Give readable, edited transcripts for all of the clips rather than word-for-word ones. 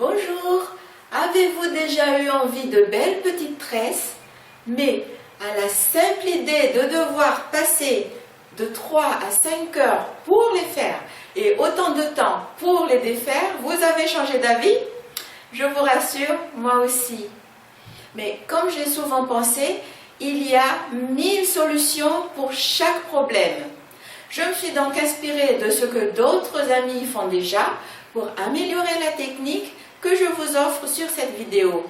Bonjour, avez-vous déjà eu envie de belles petites tresses, mais à la simple idée de devoir passer de 3 à 5 heures pour les faire et autant de temps pour les défaire, vous avez changé d'avis? Je vous rassure, moi aussi. Mais comme j'ai souvent pensé, il y a 1000 solutions pour chaque problème. Je me suis donc inspirée de ce que d'autres amis font déjà pour améliorer la technique que je vous offre sur cette vidéo.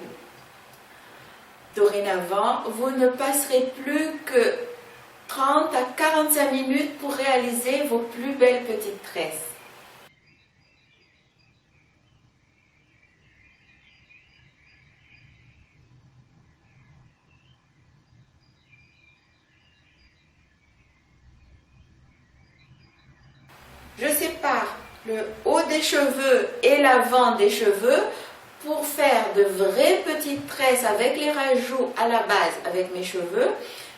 Dorénavant, vous ne passerez plus que 30 à 45 minutes pour réaliser vos plus belles petites tresses. Je sépare le haut des cheveux et l'avant des cheveux pour faire de vraies petites tresses avec les rajouts à la base avec mes cheveux.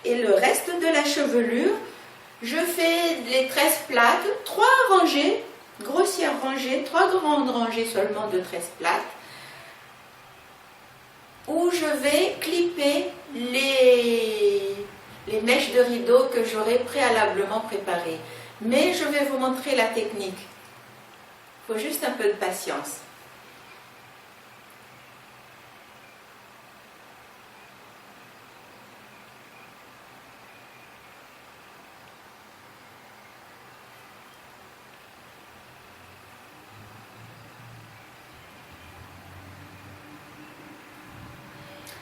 Et le reste de la chevelure, je fais les tresses plates, 3 rangées, grossières rangées, 3 grandes rangées seulement de tresses plates, où je vais clipper les mèches de rideau que j'aurai préalablement préparées. Mais je vais vous montrer la technique. Il faut juste un peu de patience.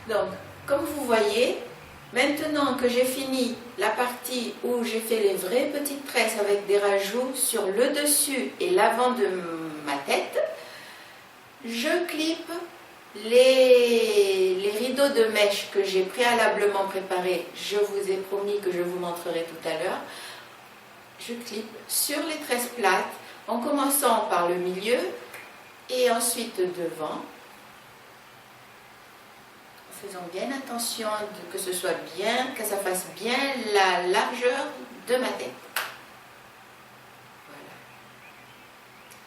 Donc, comme vous voyez, maintenant que j'ai fini la partie où j'ai fait les vraies petites tresses avec des rajouts sur le dessus et l'avant de ma tête, je clippe les rideaux de mèche que j'ai préalablement préparés. Je vous ai promis que je vous montrerai tout à l'heure. Je clippe sur les tresses plates en commençant par le milieu et ensuite devant. Faisons bien attention que ce soit bien, que ça fasse bien la largeur de ma tête. Voilà.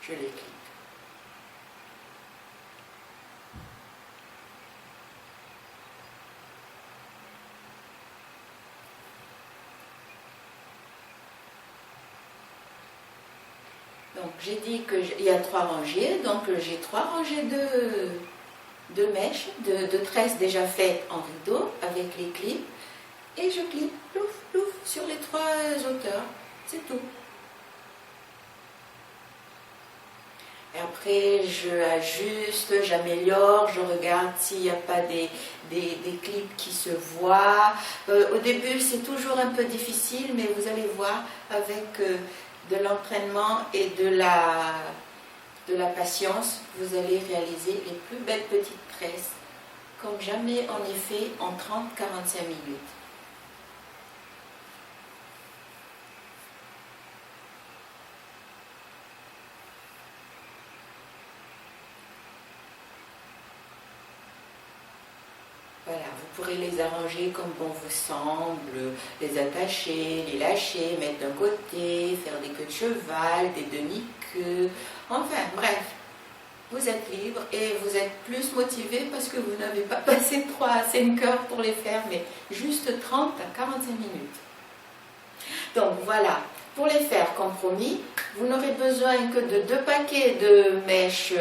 Je les clique. Donc j'ai dit qu'il y a 3 rangées, donc j'ai 3 rangées de mèches, de tresses déjà faites en rideau avec les clips, et je clip plouf plouf sur les 3 hauteurs, c'est tout. Et après je ajuste, j'améliore, je regarde s'il n'y a pas des clips qui se voient. Au début c'est toujours un peu difficile, mais vous allez voir avec de l'entraînement et de la patience, vous allez réaliser les plus belles petites tresses, comme jamais en effet en 30-45 minutes. Voilà, vous pourrez les arranger comme bon vous semble, les attacher, les lâcher, mettre d'un côté, faire des queues de cheval, des demi-queues, enfin bref, vous êtes libre et vous êtes plus motivé parce que vous n'avez pas passé 3 à 5 heures pour les faire, mais juste 30 à 45 minutes. Donc voilà, pour les faire comme promis, vous n'aurez besoin que de 2 paquets de mèches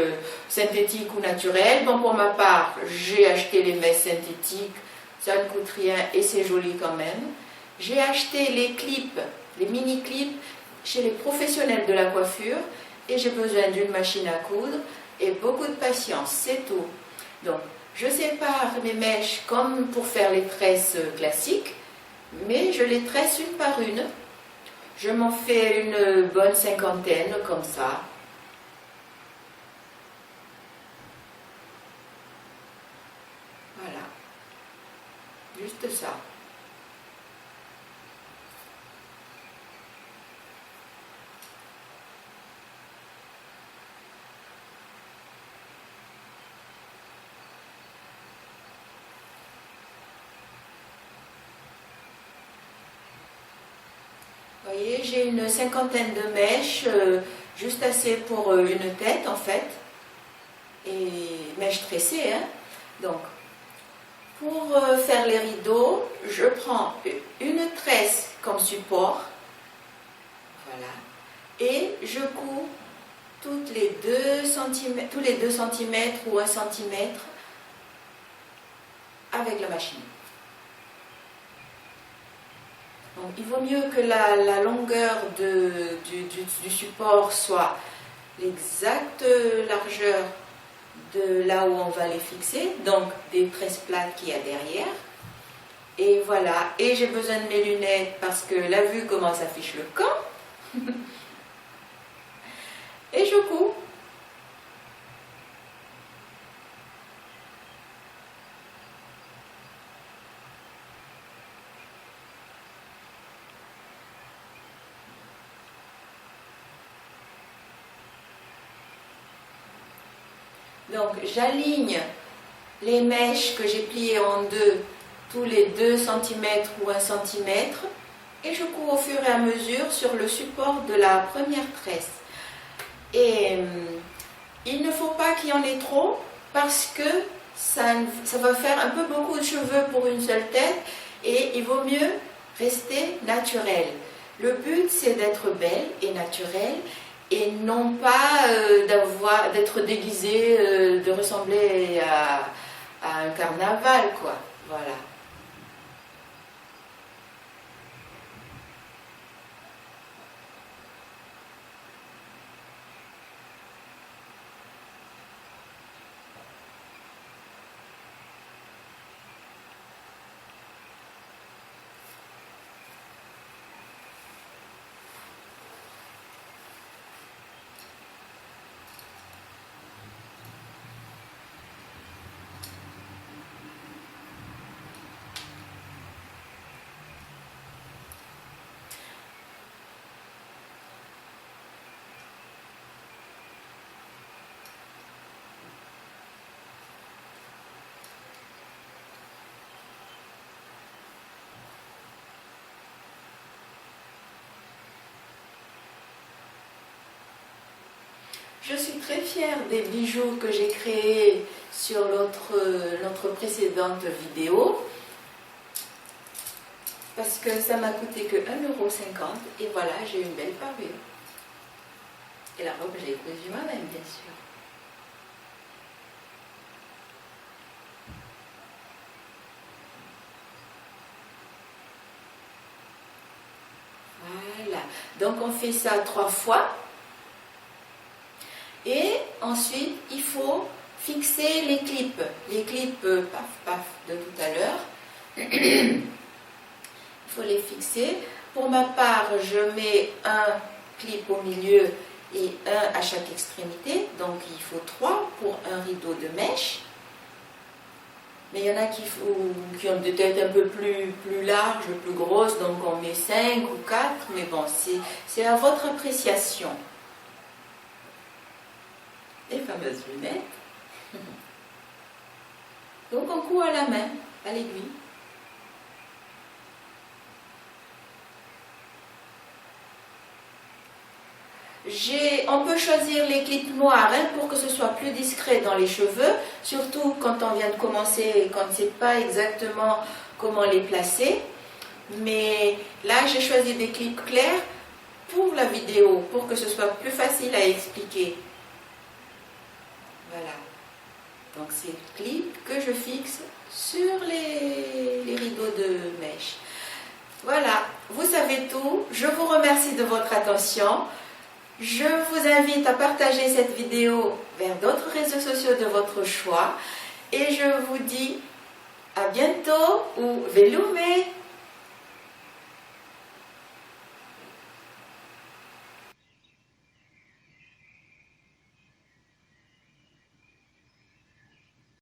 synthétiques ou naturelles. Bon, pour ma part, j'ai acheté les mèches synthétiques, ça ne coûte rien et c'est joli quand même. J'ai acheté les clips, les mini-clips chez les professionnels de la coiffure et j'ai besoin d'une machine à coudre et beaucoup de patience, c'est tout. Donc, je sépare mes mèches comme pour faire les tresses classiques, mais je les tresse une par une. Je m'en fais une bonne 50aine comme ça. Voilà. Juste ça. Vous voyez, j'ai une 50aine de mèches, juste assez pour une tête en fait. et mèche tressée, hein. Donc, pour faire les rideaux, je prends une tresse comme support, voilà, et je couds tous les 2 cm ou 1 cm avec la machine. Donc, il vaut mieux que la longueur du support soit l'exacte largeur de là où on va les fixer, donc des tresses plates qu'il y a derrière. Et voilà, et j'ai besoin de mes lunettes parce que la vue comment s'affiche le camp. Et je couds. Donc j'aligne les mèches que j'ai pliées en deux tous les 2 cm ou 1 cm et je couds au fur et à mesure sur le support de la première tresse. Et il ne faut pas qu'il y en ait trop parce que ça va faire un peu beaucoup de cheveux pour une seule tête et il vaut mieux rester naturel. Le but c'est d'être belle et naturelle et non pas d'être déguisée, de ressembler à un carnaval, quoi. Voilà. Je suis très fière des bijoux que j'ai créés sur notre précédente vidéo parce que ça m'a coûté que 1,50 € et voilà, j'ai une belle parure. Et la robe, j'ai cousue moi-même, bien sûr. Voilà, donc on fait ça 3 fois. Et ensuite, il faut fixer les clips paf paf de tout à l'heure. Il faut les fixer. Pour ma part, je mets un clip au milieu et un à chaque extrémité. Donc il faut 3 pour un rideau de mèche. Mais il y en a qui ont des têtes un peu plus larges, plus grosses, donc on met 5 ou 4. Mais bon, c'est à votre appréciation. Les fameuses lunettes. Donc on coud à la main, à l'aiguille. On peut choisir les clips noirs pour que ce soit plus discret dans les cheveux, surtout quand on vient de commencer et qu'on ne sait pas exactement comment les placer. Mais là, j'ai choisi des clips clairs pour la vidéo, pour que ce soit plus facile à expliquer. Voilà. Donc c'est le clip que je fixe sur les rideaux de mèche. Voilà, vous savez tout. Je vous remercie de votre attention. Je vous invite à partager cette vidéo vers d'autres réseaux sociaux de votre choix. Et je vous dis à bientôt ou velume!